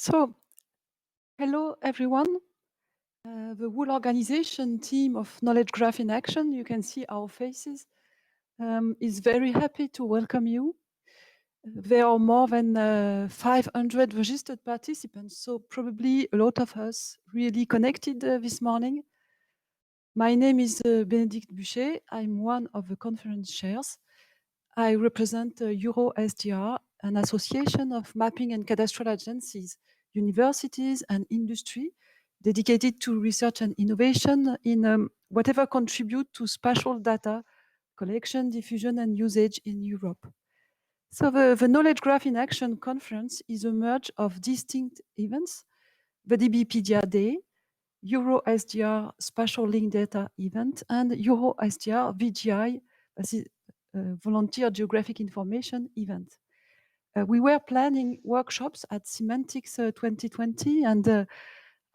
So, hello everyone. The whole organization team of Knowledge Graph in Action, you can see our faces, is very happy to welcome you. There are more than 500 registered participants, so probably a lot of us really connected this morning. My name is Bénédicte Buchet. I'm one of the conference chairs. I represent EuroSDR, an association of mapping and cadastral agencies, universities and industry dedicated to research and innovation in whatever contribute to spatial data collection, diffusion and usage in Europe. So the Knowledge Graph in Action conference is a merge of distinct events, the DBpedia Day, EuroSDR Spatial Link Data event, and EuroSDR VGI, Volunteer Geographic Information event. We were planning workshops at Semantics 2020, and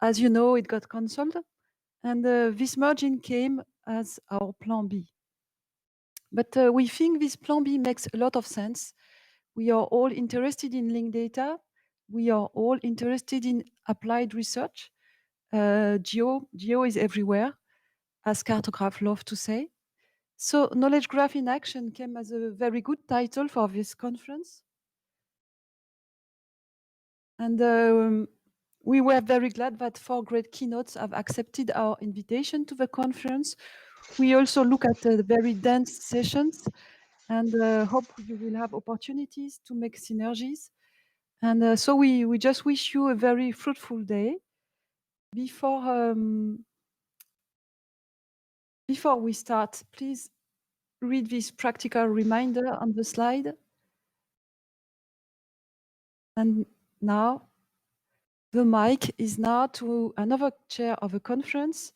as you know, it got cancelled. And this merging came as our plan B. But we think this plan B makes a lot of sense. We are all interested in linked data. We are all interested in applied research. Geo is everywhere, as cartograph love to say. So Knowledge Graph in Action came as a very good title for this conference. And we were very glad that 4 great keynotes have accepted our invitation to the conference. We also look at the very dense sessions and hope you will have opportunities to make synergies. And so we just wish you a very fruitful day. Before we start, please read this practical reminder on the slide. And now, the mic is now to another chair of a conference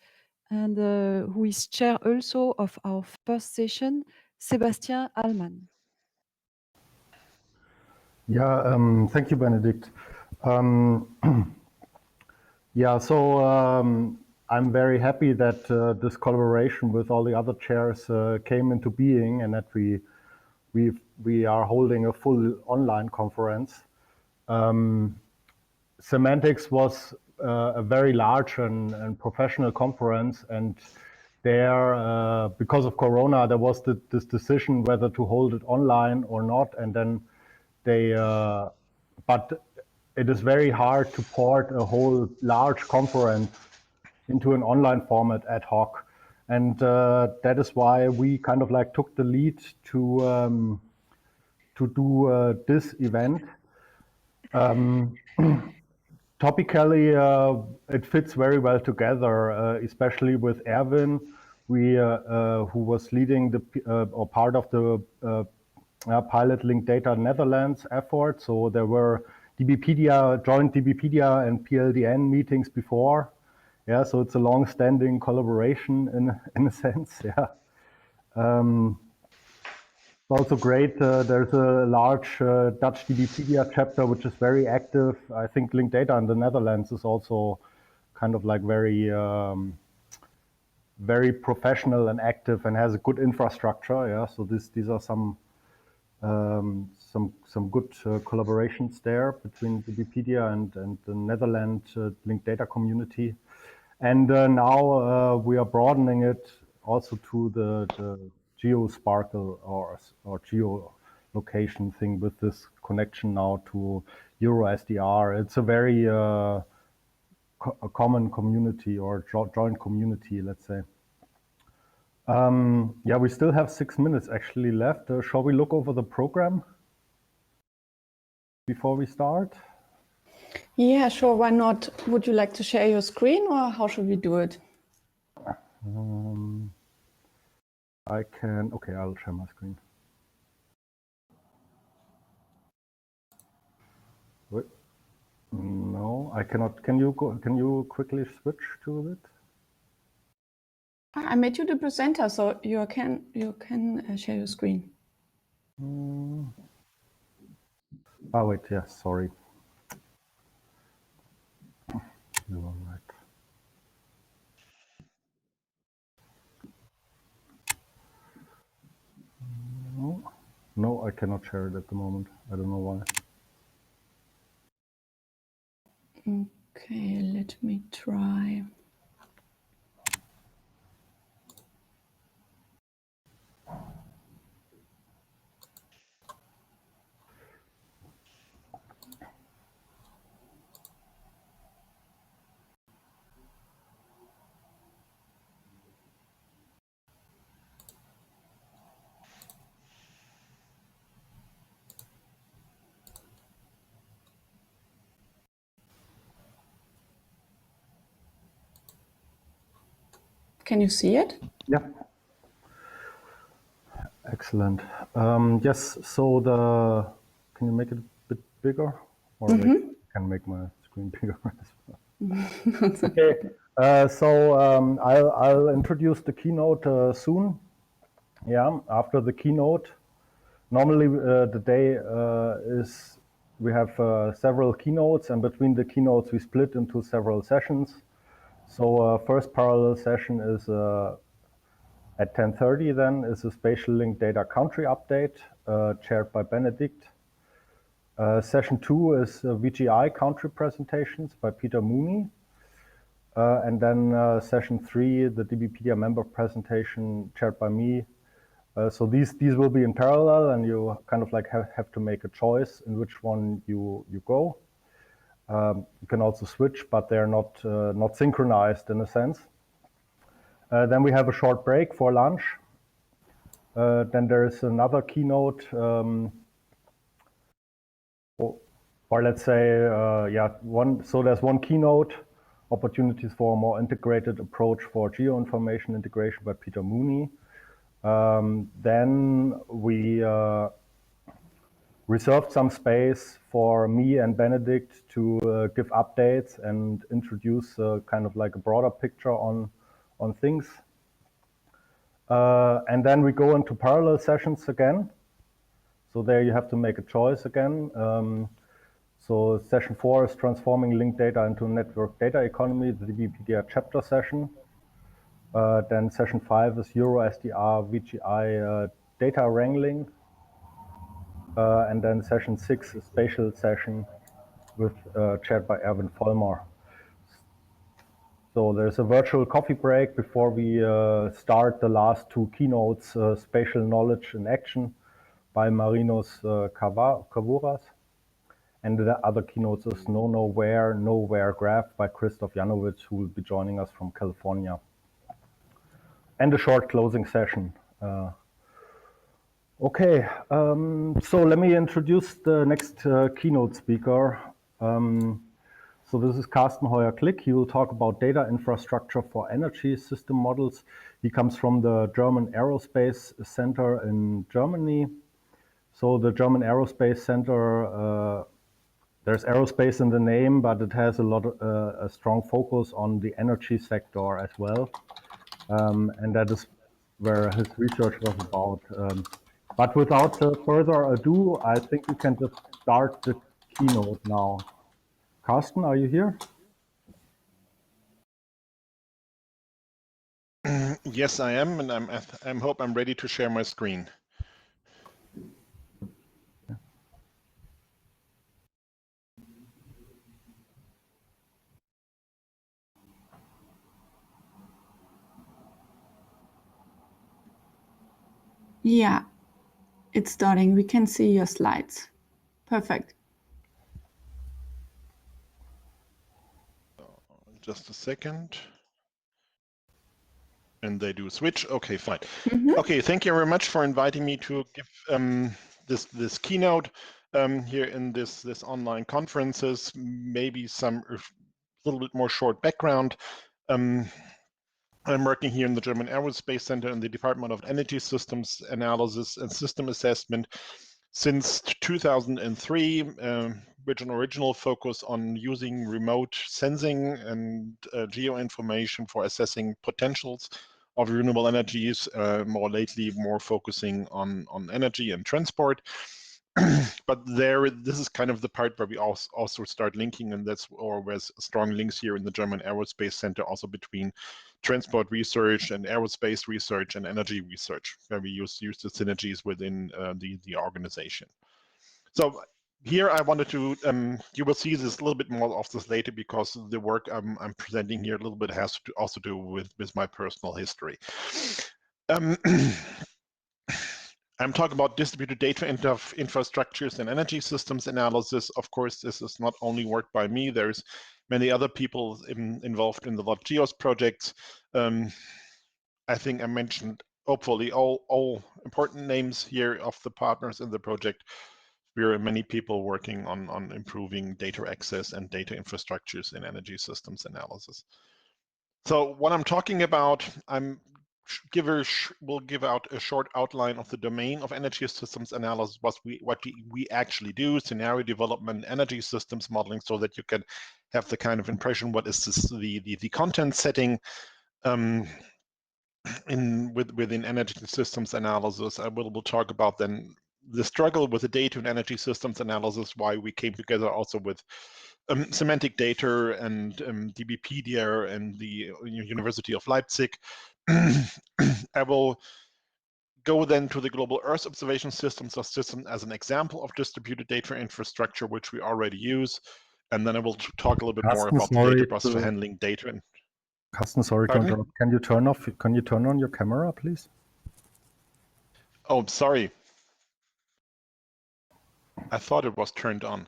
and who is chair also of our first session, Sébastien Allman. Yeah, thank you, Benedict. Yeah, so I'm very happy that this collaboration with all the other chairs came into being and that we are holding a full online conference. Semantics was a very large and professional conference, and there, because of Corona, there was this decision whether to hold it online or not, and then but it is very hard to port a whole large conference into an online format ad hoc. And that is why we kind of like took the lead to do this event. Topically, it fits very well together, especially with Erwin, who was leading the or part of the pilot linked data Netherlands effort. So there were joint DBpedia and PLDN meetings before. Yeah, so it's a long-standing collaboration in a sense. Yeah. It's also great. There's a large Dutch DBpedia chapter which is very active. I think linked data in the Netherlands is also kind of like very professional and active and has a good infrastructure. Yeah, so these are some good collaborations there between DBpedia and the Netherlands linked data community. And now we are broadening it also to the GeoSparkle or geolocation thing with this connection now to EuroSDR. It's a very a common community or joint community, let's say. Yeah, we still have 6 minutes actually left. Shall we look over the program before we start? Yeah, sure. Why not? Would you like to share your screen or how should we do it? I can. Okay, I'll share my screen. Wait. No, I cannot. Can you quickly switch to it? I made you the presenter, so you can share your screen. Oh wait, yes, sorry. You are right. No, I cannot share it at the moment. I don't know why. Can you see it? Yeah. Excellent. Yes, so can you make it a bit bigger? Or like, I can make my screen bigger as well. Okay, so I'll introduce the keynote soon. Yeah, after the keynote. Normally the day is, we have several keynotes, and between the keynotes we split into several sessions. So first parallel session is at 10:30 then is a spatial linked data country update chaired by Benedict. Session 2 is VGI country presentations by Peter Mooney. And then session 3, the DBpedia member presentation chaired by me. So these will be in parallel, and you kind of like have to make a choice in which one you go. You can also switch, but they're not synchronized in a sense. Then we have a short break for lunch. Then there is another keynote, or let's say, so there's one keynote, opportunities for a more integrated approach for geoinformation integration by Peter Mooney. Then we reserved some space for me and Benedict to give updates and introduce kind of like a broader picture on things. And then we go into parallel sessions again. So there you have to make a choice again. So session 4 is transforming linked data into network data economy, the DBpedia chapter session. Then session 5 is Euro SDR VGI data wrangling. And then session 6 is spatial session with chaired by Erwin Vollmer. So there's a virtual coffee break before we start the last two keynotes, Spatial Knowledge in Action by Marinos Kavouras. And the other keynotes is Nowhere Graph by Christoph Janowitz, who will be joining us from California. And a short closing session. Okay, so let me introduce the next keynote speaker. So this is Carsten Hoyer-Klick. He will talk about data infrastructure for energy system models. He comes from the German Aerospace Center in Germany. So the German Aerospace Center, there's aerospace in the name, but it has a strong focus on the energy sector as well. And that is where his research was about. But without further ado, I think we can just start the keynote now. Carsten, are you here? Yes, I am, and I hope I'm ready to share my screen. Yeah, it's starting. We can see your slides. Perfect. Just a second. And they do switch. Okay, fine. Okay, thank you very much for inviting me to give this keynote here in this online conferences. Maybe some little bit more short background. I'm working here in the German Aerospace Center in the Department of Energy Systems Analysis and System Assessment since 2003, with an original focus on using remote sensing and geoinformation for assessing potentials of renewable energies, more lately more focusing on energy and transport. But this is kind of the part where we also start linking, and that's always strong links here in the German Aerospace Center, also between transport research and aerospace research and energy research, where we use the synergies within the organization. So here I wanted to, you will see this a little bit more of this later, because the work I'm presenting here a little bit has to also do with my personal history. I'm talking about distributed data infrastructures and energy systems analysis. Of course, this is not only work by me. There's many other people involved in the LOTGEOS projects. I think I mentioned hopefully all important names here of the partners in the project. There are many people working on improving data access and data infrastructures in energy systems analysis. So what I'm talking about, will give out a short outline of the domain of energy systems analysis, what we actually do, scenario development, energy systems modeling, so that you can have the kind of impression what is the content setting within energy systems analysis. We'll talk about then the struggle with the data and energy systems analysis, why we came together also with semantic data and DBpedia and the University of Leipzig. I will go then to the global Earth observation systems as an example of distributed data infrastructure, which we already use. And then I will talk a little bit more about the data bus for handling data. Carsten, sorry to interrupt. Can you turn on your camera, please? Oh, sorry. I thought it was turned on.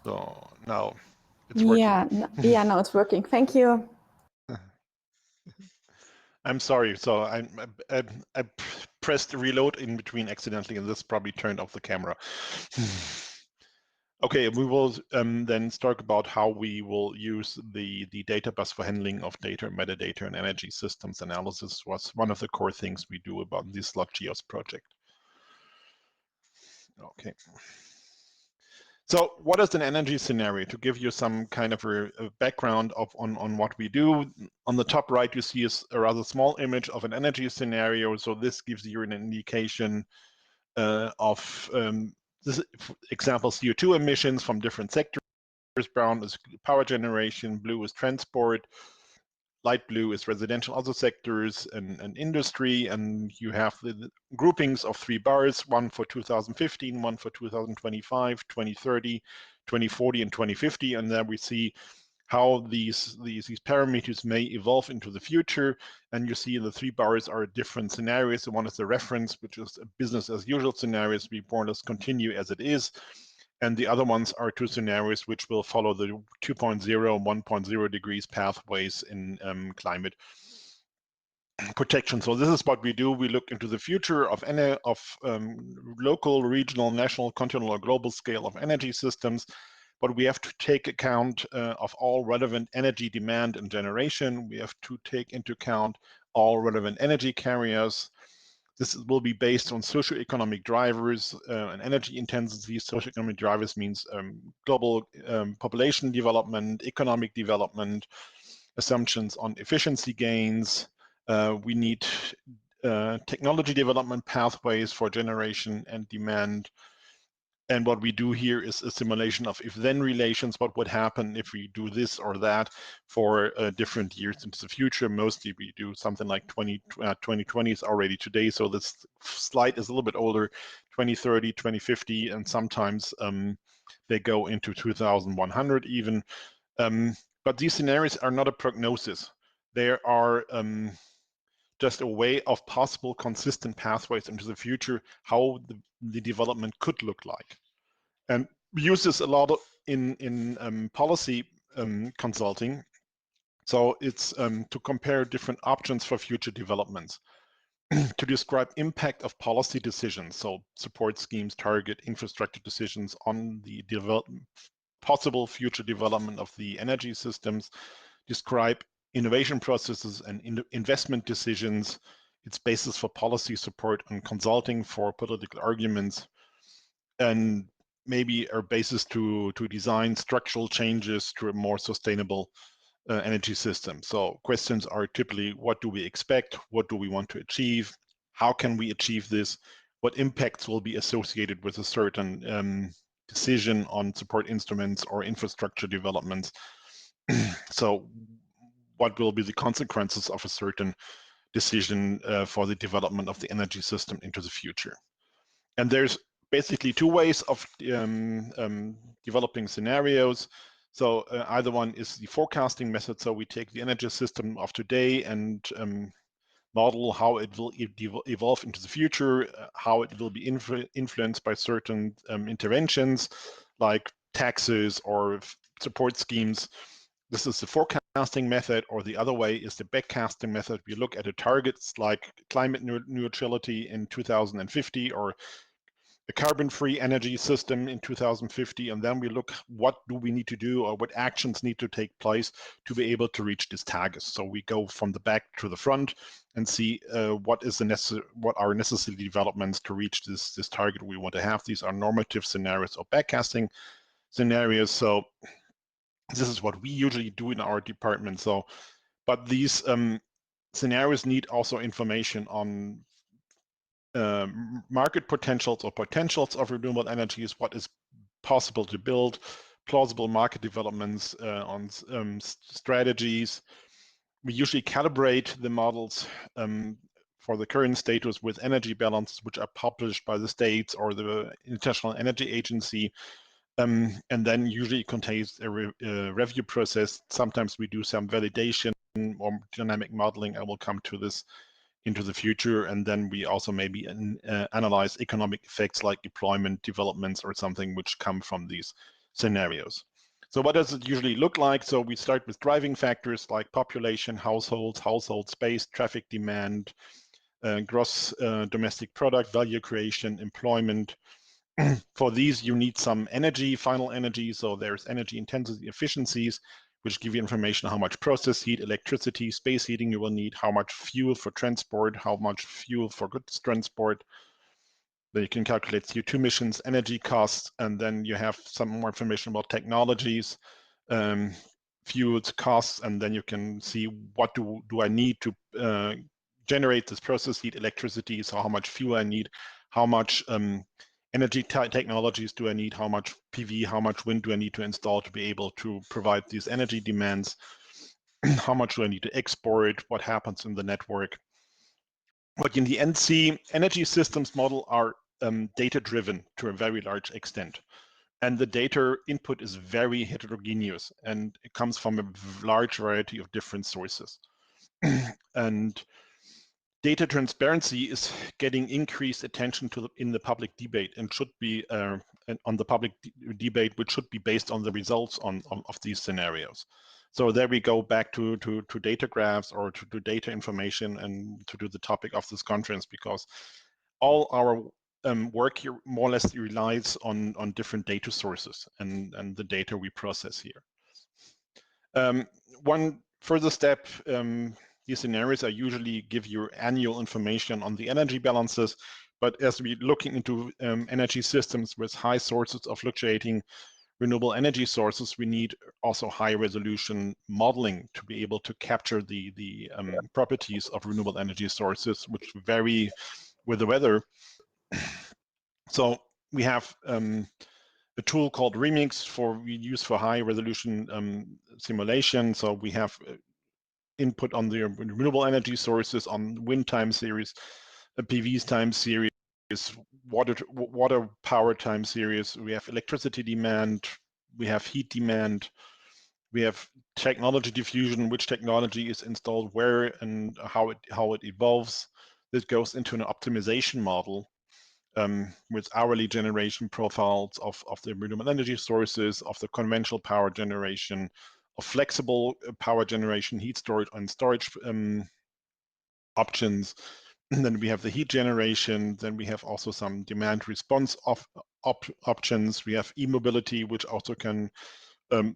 So now it's working. Yeah, now it's working. Thank you. I'm sorry. So I pressed reload in between accidentally, and this probably turned off the camera. Okay, we will then talk about how we will use the data bus for handling of data, metadata, and energy systems analysis. Was one of the core things we do about this LogGeos project. Okay. So what is an energy scenario? To give you some kind of a background on what we do, on the top right you see a rather small image of an energy scenario. So this gives you an indication of this example CO2 emissions from different sectors. Brown is power generation, blue is transport, light blue is residential other sectors and industry, and you have the groupings of 3 bars, one for 2015, one for 2025, 2030, 2040, and 2050, and there we see how these parameters may evolve into the future. And you see the 3 bars are different scenarios. So one is the reference, which is a business as usual scenarios, we more or less continue as it is. And the other ones are 2 scenarios which will follow the 2.0 and 1.0 degrees pathways in climate protection. So this is what we do. We look into the future of local, regional, national, continental, or global scale of energy systems. But we have to take account of all relevant energy demand and generation. We have to take into account all relevant energy carriers. This will be based on socioeconomic drivers and energy intensity. Socioeconomic drivers means global population development, economic development, assumptions on efficiency gains. We need technology development pathways for generation and demand. And what we do here is a simulation of if-then relations, what would happen if we do this or that for different years into the future. Mostly we do something like 2020 is already today, so this slide is a little bit older, 2030, 2050, and sometimes they go into 2100 even. But these scenarios are not a prognosis. They are just a way of possible consistent pathways into the future, how the development could look like. And we use this a lot in policy consulting. So it's to compare different options for future developments, to describe impact of policy decisions, so support schemes, target infrastructure decisions on the possible future development of the energy systems, describe innovation processes and investment decisions, its basis for policy support and consulting for political arguments, and maybe a basis to design structural changes to a more sustainable energy system. So questions are typically, what do we expect? What do we want to achieve? How can we achieve this? What impacts will be associated with a certain decision on support instruments or infrastructure developments? So what will be the consequences of a certain decision for the development of the energy system into the future? And there's basically 2 ways of developing scenarios. So either one is the forecasting method. So we take the energy system of today and model how it will evolve into the future, how it will be influenced by certain interventions, like taxes or support schemes. This is the forecasting method, or the other way is the backcasting method. We look at the targets like climate neutrality in 2050 or a carbon-free energy system in 2050, and then we look what do we need to do or what actions need to take place to be able to reach this target. So we go from the back to the front and see what are necessary developments to reach this target we want to have. These are normative scenarios or backcasting scenarios. So this is what we usually do in our department. So, but these scenarios need also information on market potentials or potentials of renewable energies, what is possible to build, plausible market developments on strategies. We usually calibrate the models for the current status with energy balances, which are published by the states or the International Energy Agency. And then usually it contains a review process. Sometimes we do some validation or dynamic modeling. I will come to this into the future. And then we also maybe analyze economic effects like deployment developments or something which come from these scenarios. So what does it usually look like? So we start with driving factors like population, household space, traffic demand, gross domestic product, value creation, employment. For these, you need some energy, final energy. So there's energy intensity efficiencies, which give you information how much process heat, electricity, space heating you will need, how much fuel for transport, how much fuel for goods transport. Then you can calculate CO2 emissions, energy costs, and then you have some more information about technologies, fuels, costs, and then you can see what do I need to generate this process heat, electricity, so how much fuel I need, how much energy technologies do I need, how much PV, how much wind do I need to install to be able to provide these energy demands, how much do I need to export, what happens in the network. What you in the end see, energy systems model are data-driven to a very large extent. And the data input is very heterogeneous, and it comes from a large variety of different sources. And data transparency is getting increased attention in the public debate, and should be on the public debate, which should be based on the results of these scenarios. So there we go back to data graphs or to data information and to do the topic of this conference, because all our work here more or less relies on different data sources and the data we process here. One further step, these scenarios are usually give you annual information on the energy balances, but as we're looking into energy systems with high sources of fluctuating renewable energy sources, we need also high resolution modeling to be able to capture the properties of renewable energy sources, which vary with the weather. So we have a tool called Remix we use for high resolution simulation. So we have input on the renewable energy sources, on wind time series, PV's time series, water power time series. We have electricity demand, we have heat demand, we have technology diffusion, which technology is installed where and how it evolves. This goes into an optimization model with hourly generation profiles of the renewable energy sources, of the conventional power generation, of flexible power generation, heat storage and storage options. And then we have the heat generation. Then we have also some demand response options. We have e-mobility, which also can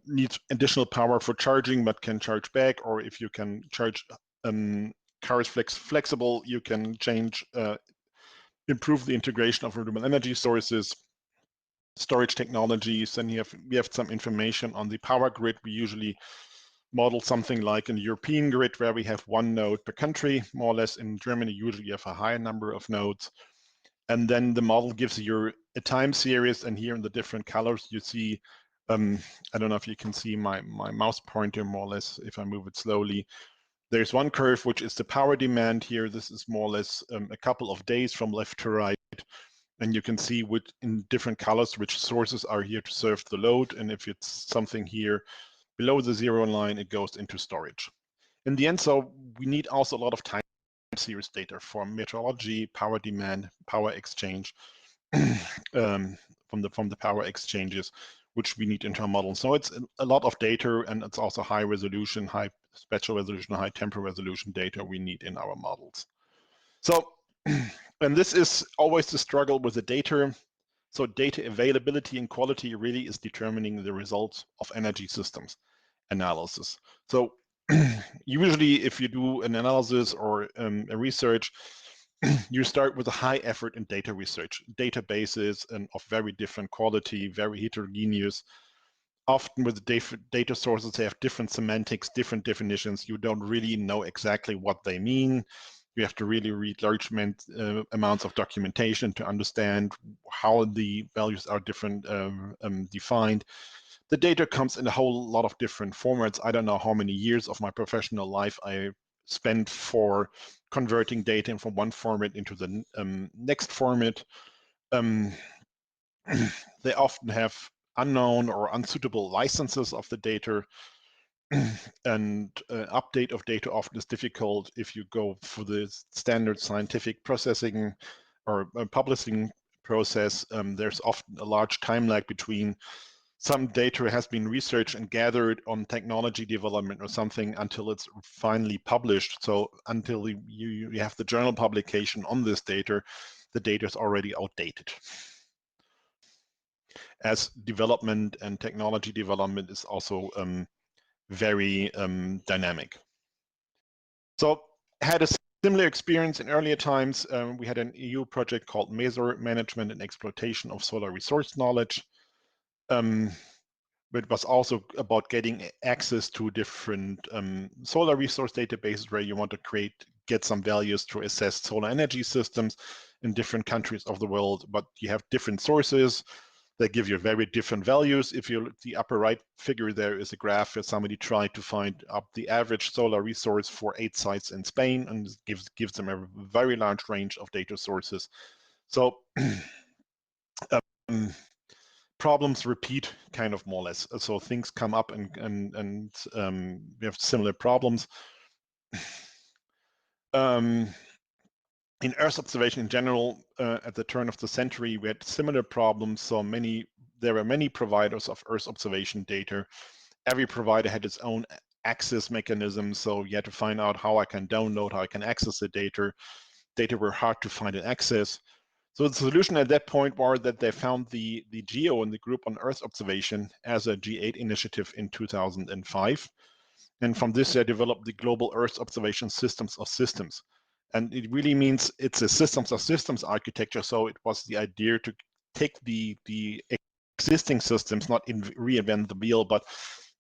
need additional power for charging, but can charge back. Or if you can charge cars flexible, you can change, improve the integration of renewable energy sources, storage technologies. And we have some information on the power grid. We usually model something like a European grid where we have one node per country, more or less. In Germany, usually you have a higher number of nodes. And then the model gives you a time series, and here in the different colors, you see, I don't know if you can see my mouse pointer more or less, if I move it slowly. There's one curve, which is the power demand here. This is more or less a couple of days from left to right. And you can see in different colors which sources are here to serve the load. And if it's something here below the zero line, it goes into storage. In the end, so we need also a lot of time series data for meteorology, power demand, power exchange, from the power exchanges, which we need into our model. So it's a lot of data, and it's also high resolution, high spatial resolution, high temporal resolution data we need in our models. So, and this is always the struggle with the data. So data availability and quality really is determining the results of energy systems analysis. So usually if you do an analysis or a research, you start with a high effort in data research, databases and of very different quality, very heterogeneous. Often with data sources, they have different semantics, different definitions. You don't really know exactly what they mean. You have to really read large amounts of documentation to understand how the values are different defined. The data comes in a whole lot of different formats. I don't know how many years of my professional life I spent for converting data from one format into the next format. They often have unknown or unsuitable licenses of the data, and update of data often is difficult if you go for the standard scientific processing or publishing process. There's often a large time lag between some data has been researched and gathered on technology development or something until it's finally published. So until you have the journal publication on this data, the data is already outdated. As development and technology development is also very dynamic. So had a similar experience in earlier times. We had an EU project called MESOR, Management and Exploitation of Solar Resource Knowledge. But it was also about getting access to different solar resource databases where you want to get some values to assess solar energy systems in different countries of the world, but you have different sources that give you very different values. If you look, the upper right figure there is a graph where somebody tried to find up the average solar resource for 8 sites in Spain, and gives them a very large range of data sources. So problems repeat kind of more or less. So things come up and we have similar problems. In Earth observation in general, at the turn of the century, we had similar problems. So there were many providers of Earth observation data. Every provider had its own access mechanism. So you had to find out how I can download, how I can access the data. Data were hard to find and access. So the solution at that point was that they found the GEO and the group on Earth observation as a G8 initiative in 2005. And from this, they developed the Global Earth Observation Systems of Systems. And it really means it's a systems of systems architecture. So it was the idea to take the existing systems, not reinvent the wheel, but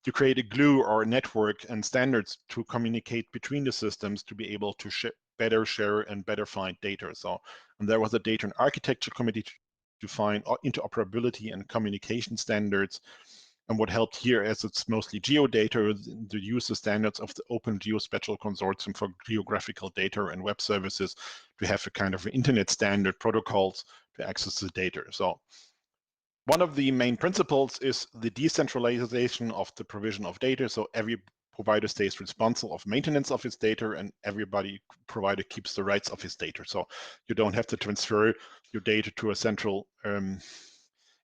to create a glue or a network and standards to communicate between the systems to be able to better share and better find data. So, and there was a data and architecture committee to find interoperability and communication standards. And what helped here, as it's mostly geodata, to use the standards of the Open Geospatial Consortium for Geographical Data and Web Services to have a kind of internet standard protocols to access the data. So one of the main principles is the decentralization of the provision of data. So every provider stays responsible of maintenance of its data, and everybody provider keeps the rights of his data. So you don't have to transfer your data to a central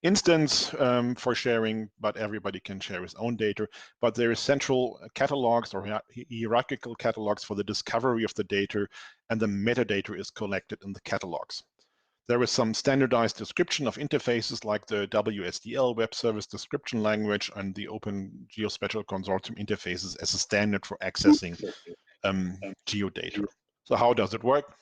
instance for sharing, but everybody can share his own data. But there is central catalogs or hierarchical catalogs for the discovery of the data, and the metadata is collected in the catalogs. There is some standardized description of interfaces like the WSDL, Web Service Description Language, and the Open Geospatial Consortium interfaces as a standard for accessing geodata. So how does it work?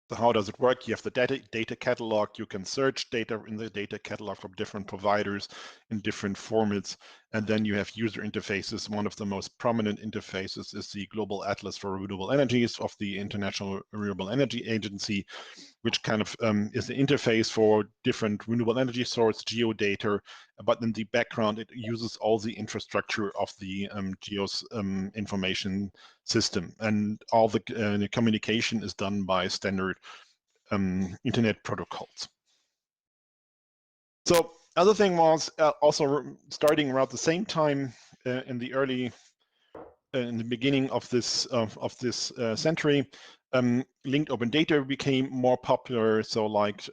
So how does it work? You have the data catalog. You can search data in the data catalog from different providers in different formats. And then you have user interfaces. One of the most prominent interfaces is the Global Atlas for Renewable Energies of the International Renewable Energy Agency, which kind of is the interface for different renewable energy source geodata. But in the background, it uses all the infrastructure of the GEOS information system. And all the communication is done by standard internet protocols. So other thing was also starting around the same time in the beginning of this century, linked open data became more popular. So like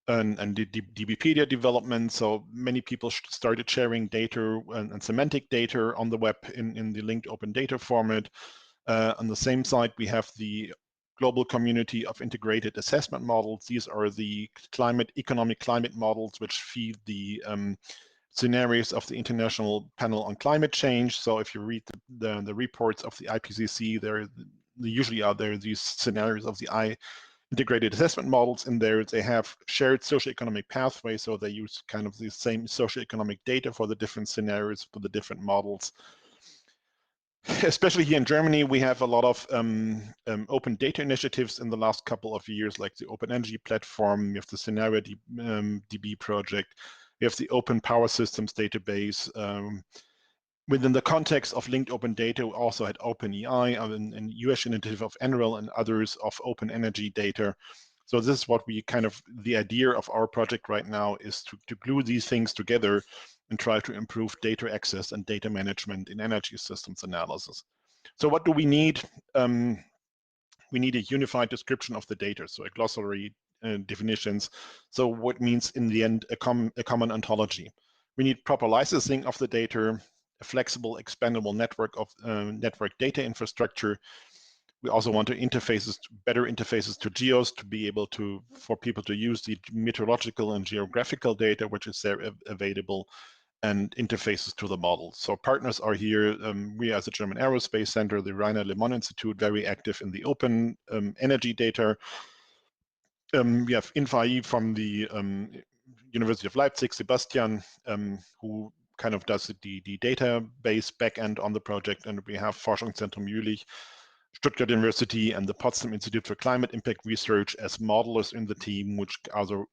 and the DBpedia development. So many people started sharing data and semantic data on the web in the linked open data format. On the same side, we have the global community of integrated assessment models. These are the economic climate models which feed the scenarios of the International Panel on Climate Change. So if you read the reports of the IPCC, there usually are there these scenarios of the integrated assessment models in there. They have shared socioeconomic pathways, so they use kind of the same socioeconomic data for the different scenarios, for the different models. Especially here in Germany, we have a lot of open data initiatives in the last couple of years, like the Open Energy Platform, we have the Scenario DB project, we have the Open Power Systems database. Within the context of linked open data, we also had OpenEI and US initiative of NREL and others of open energy data. So this is what we the idea of our project right now is to glue these things together and try to improve data access and data management in energy systems analysis. So what do we need? We need a unified description of the data, so a glossary, definitions. So what means in the end a common ontology. We need proper licensing of the data, a flexible, expandable network of network data infrastructure. We also want better interfaces to geos to be able for people to use the meteorological and geographical data which is there available, and interfaces to the models. So partners are here. We as the German Aerospace Center, the Rainer Lehmann Institute, very active in the open energy data. We have InfAI from the University of Leipzig, Sebastian, who kind of does the database backend on the project, and we have Forschungszentrum Jülich, Stuttgart University, and the Potsdam Institute for Climate Impact Research as modelers in the team, which are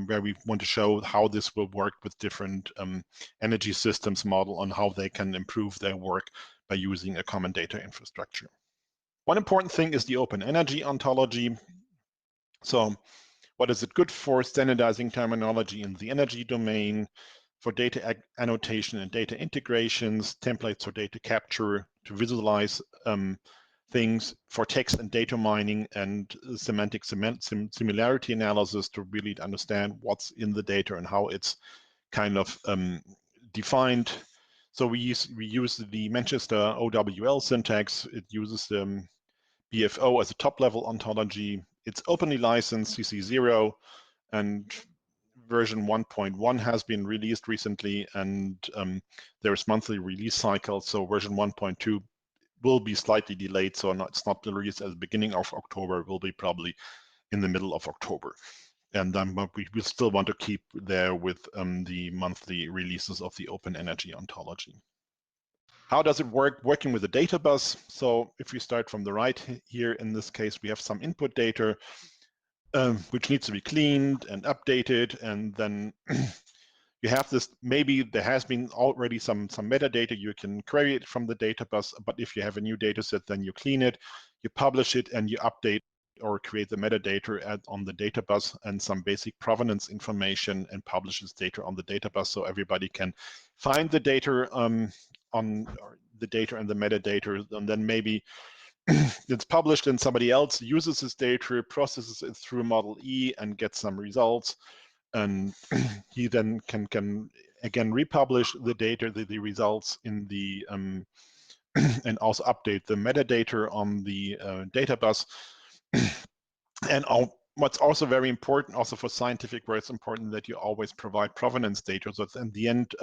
where we want to show how this will work with different energy systems model on how they can improve their work by using a common data infrastructure. One important thing is the open energy ontology. So what is it good for? Standardizing terminology in the energy domain, for data annotation and data integrations, templates for data capture, to visualize things, for text and data mining, and semantic similarity analysis to really understand what's in the data and how it's kind of defined. So we use the Manchester OWL syntax. It uses the BFO as a top-level ontology. It's openly licensed, CC0, and version 1.1 has been released recently, and there's monthly release cycle. So version 1.2 will be slightly delayed, so it's not released at the beginning of October. It will be probably in the middle of October. And but we still want to keep there with the monthly releases of the open energy ontology. How does it work working with the data bus? So if we start from the right here, in this case, we have some input data which needs to be cleaned and updated, and then you have this, maybe there has been already some metadata, you can query it from the data bus, but if you have a new data set, then you clean it, you publish it, and you update or create the metadata on the data bus and some basic provenance information, and publishes data on the data bus so everybody can find the data on the data and the metadata, and then maybe it's published and somebody else uses this data, processes it through Model E and gets some results, and he then can again republish the data, the results in the and also update the metadata on the data bus. And what's also very important, also for scientific work, it's important that you always provide provenance data. So in the end,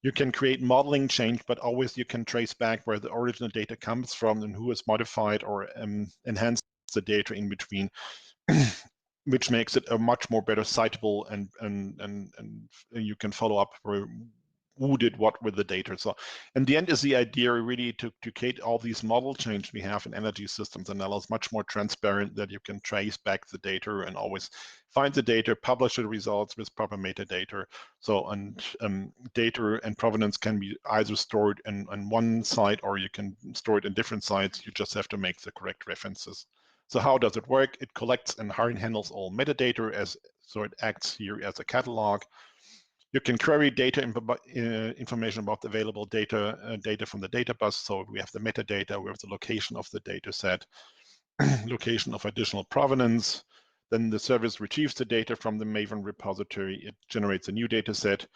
you can create modeling change, but always you can trace back where the original data comes from and who has modified or enhanced the data in between, which makes it a much more better citable, and you can follow up where who did what with the data. So in the end is the idea really to create all these model changes we have in energy systems analysis much more transparent, that you can trace back the data and always find the data, publish the results with proper metadata. So data and provenance can be either stored on one site or you can store it in different sites. You just have to make the correct references. So how does it work? It collects and handles all metadata, so it acts here as a catalog. You can query data information about the available data from the data bus. So we have the metadata, we have the location of the data set, location of additional provenance, Then the service retrieves the data from the Maven repository. It generates a new data set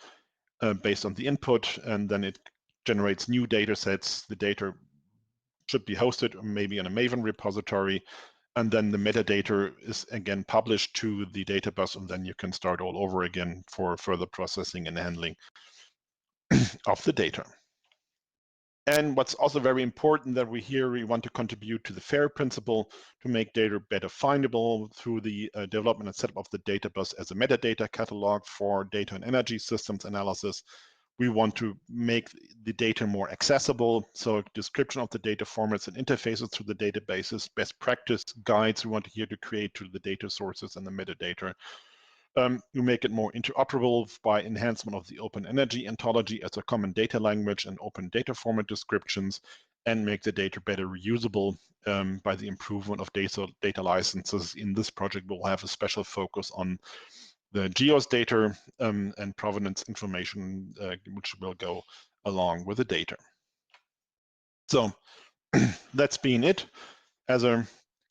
based on the input, and then it generates new data sets. The data should be hosted maybe in a Maven repository, and then the metadata is again published to the data bus, and then you can start all over again for further processing and handling of the data. And what's also very important that we want to contribute to the FAIR principle to make data better findable through the development and setup of the data bus as a metadata catalog for data and energy systems analysis. We want to make the data more accessible, so description of the data formats and interfaces through the databases, best practice guides we want here to create to the data sources and the metadata. You make it more interoperable by enhancement of the open energy ontology as a common data language and open data format descriptions, and make the data better reusable by the improvement of data licenses. In this project, we'll have a special focus on the geos data and provenance information, which will go along with the data. So that's been it as a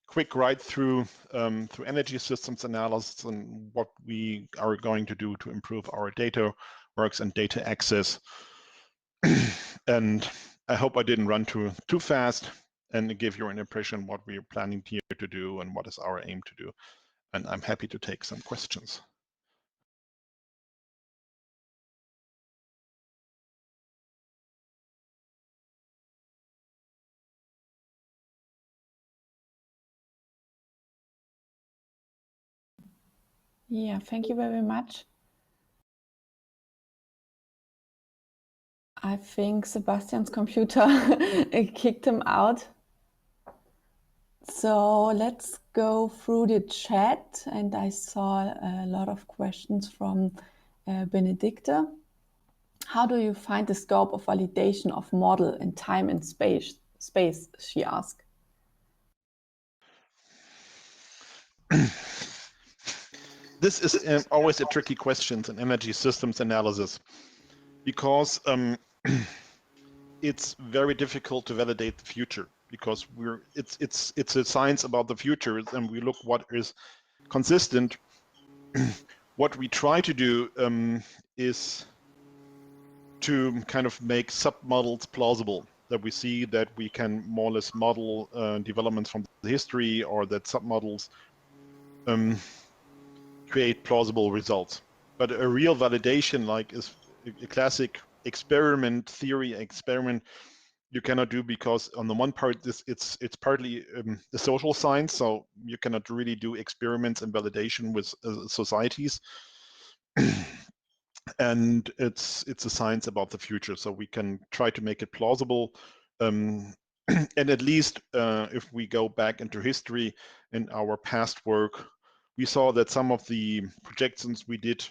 quick ride through energy systems analysis and what we are going to do to improve our data works and data access. And I hope I didn't run too fast and give you an impression what we are planning here to do and what is our aim to do. And I'm happy to take some questions. Yeah, thank you very much. I think Sebastian's computer kicked him out. So let's go through the chat, and I saw a lot of questions from Benedicte. How do you find the scope of validation of model in time and space, she asked. This is always a tricky question in energy systems analysis, because it's very difficult to validate the future, because it's a science about the future, and we look what is consistent. What we try to do is to kind of make submodels plausible, that we see that we can more or less model developments from the history, or that submodels create plausible results. But a real validation, like is a classic experiment theory experiment, you cannot do, because on the one part it's partly the social science, so you cannot really do experiments and validation with societies. And it's a science about the future, so we can try to make it plausible. And at least if we go back into history in our past work, we saw that some of the projections we did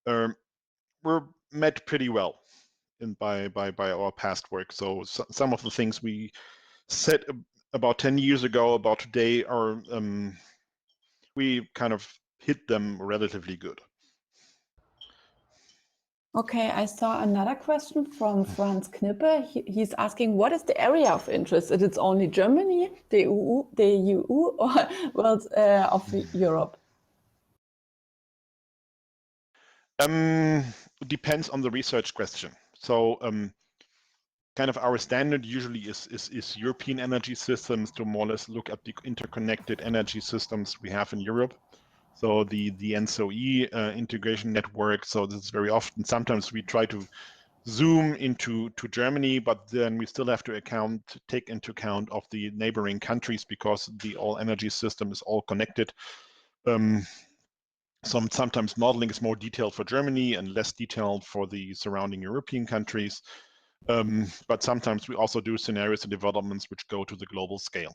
were met pretty well by our past work. So some of the things we said about 10 years ago about today are we kind of hit them relatively good. Okay, I saw another question from Franz Knippe. He's asking, what is the area of interest? Is it only Germany, the EU or world of Europe? Depends on the research question. So kind of our standard usually is European energy systems, to more or less look at the interconnected energy systems we have in Europe. So the NSOE integration network. So this is very often, sometimes we try to zoom into Germany, but then we still have to take into account of the neighboring countries, because the all energy system is all connected. Sometimes modeling is more detailed for Germany and less detailed for the surrounding European countries. But sometimes we also do scenarios and developments which go to the global scale.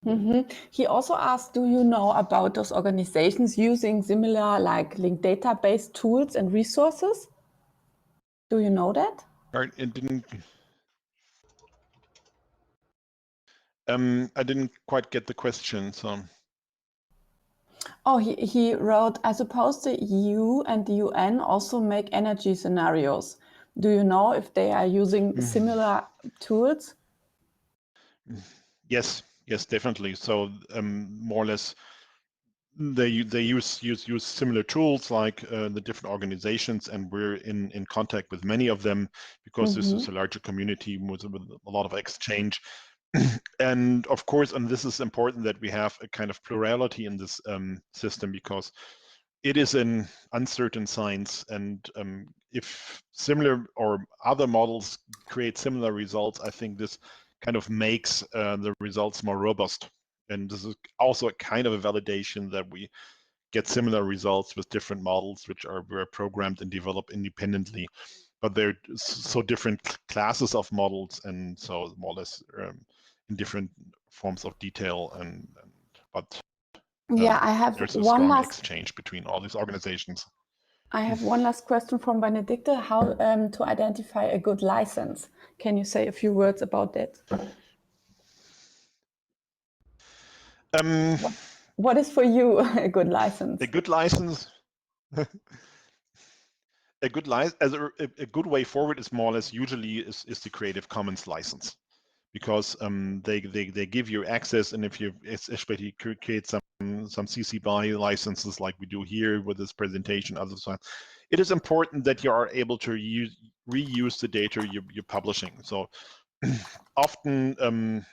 Mm-hmm. He also asked, do you know about those organizations using similar like linked database tools and resources? Do you know that? I didn't quite get the question, so. Oh, he wrote, I suppose the EU and the UN also make energy scenarios. Do you know if they are using similar tools? Yes, definitely. So more or less, they use similar tools like the different organizations, and we're in contact with many of them because this is a larger community with a lot of exchange. And of course, and this is important, that we have a kind of plurality in this system, because it is an uncertain science, and if similar or other models create similar results, I think this kind of makes the results more robust. And this is also a kind of a validation that we get similar results with different models, which were programmed and developed independently. But they're so different classes of models, and so more or less in different forms of detail. But yeah, I have there's a one strong last exchange between all these organizations. I have one last question from Benedicte. How to identify a good license? Can you say a few words about that? What is for you a good license? A good license. A good way forward is more or less usually is the Creative Commons license, because they give you access, and if you especially create some CC BY licenses like we do here with this presentation, other side, it is important that you are able to reuse the data you're publishing. So often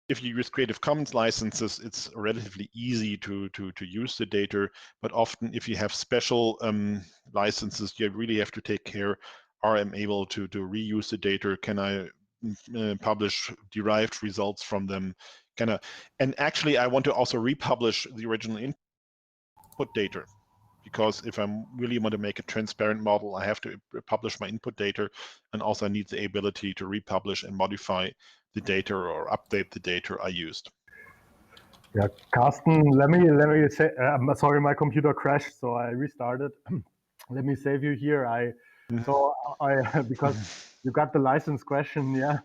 if you use Creative Commons licenses, it's relatively easy to use the data, but often if you have special licenses, you really have to take care, are I able to reuse the data? Can I publish derived results from them? And actually I want to also republish the original input data, because if I really want to make a transparent model, I have to publish my input data, and also I need the ability to republish and modify the data or update the data I used. Yeah, Carsten, let me say, sorry, my computer crashed, so I restarted. Let me save you here. Because you got the license question, yeah,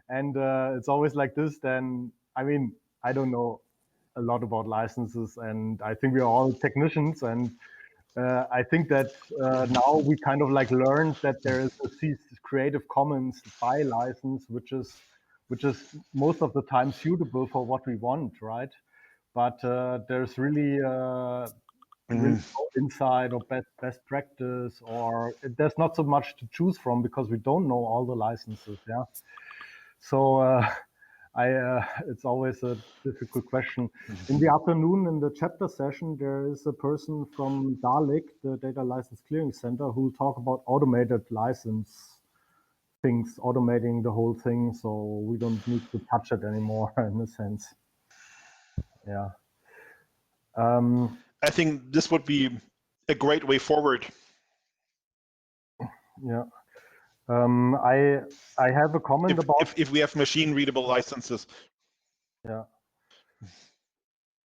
and it's always like this. Then I mean, I don't know a lot about licenses, and I think we are all technicians, and I think that now we kind of like learned that there is a Creative Commons BY license, which is most of the time suitable for what we want, right? But there's really no insight or best practice, or there's not so much to choose from because we don't know all the licenses. Yeah, so it's always a difficult question. In the afternoon, in the chapter session, there is a person from DALIC, the Data License Clearing Center, who will talk about automated license things, automating the whole thing, so we don't need to touch it anymore in a sense. Yeah. I think this would be a great way forward. Yeah. I have a comment about if we have machine readable licenses. Yeah.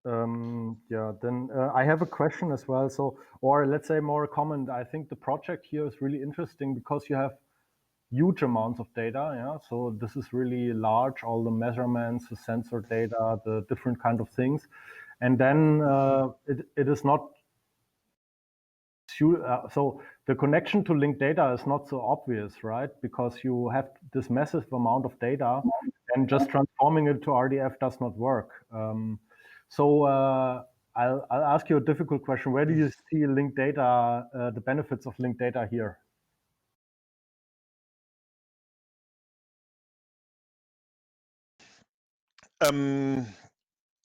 Yeah. Then I have a question as well. So, or let's say more a comment. I think the project here is really interesting because you have huge amounts of data. Yeah. So this is really large. All the measurements, the sensor data, the different kind of things, and then it is not. So the connection to linked data is not so obvious, right? Because you have this massive amount of data, and just transforming it to RDF does not work. So I'll ask you a difficult question. Where do you see linked data, the benefits of linked data here?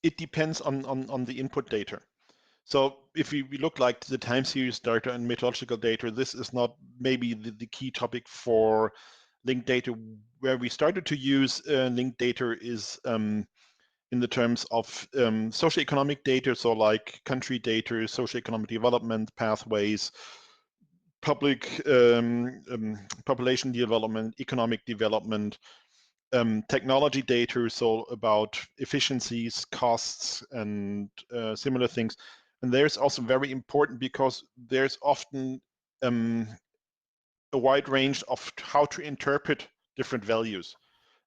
It depends on the input data. So if we look like the time series data and methodological data, this is not maybe the key topic for linked data. Where we started to use linked data is in the terms of socioeconomic data, so like country data, socioeconomic development pathways, public population development, economic development, technology data, so about efficiencies, costs, and similar things. And there's also very important because there's often a wide range of how to interpret different values.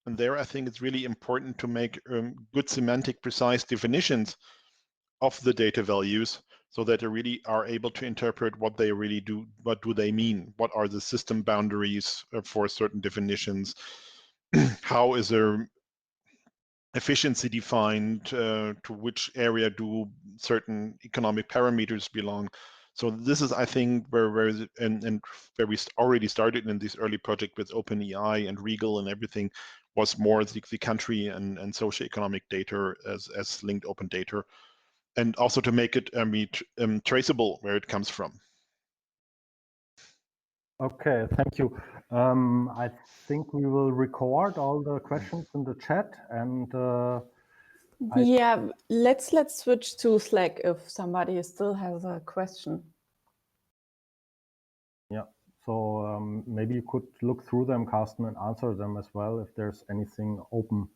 And there, I think it's really important to make good semantic precise definitions of the data values so that they really are able to interpret what they really do, what do they mean, what are the system boundaries for certain definitions, how is a efficiency defined, to which area do certain economic parameters belong. So this is, I think, where where we already started in this early project with OpenAI and Regal and everything, was more the country and socioeconomic data as linked open data, and also to make it traceable where it comes from. Okay, thank you. I think we will record all the questions in the chat, and yeah, let's switch to Slack if somebody still has a question. yeah. So maybe you could look through them, Carsten, and answer them as well if there's anything open.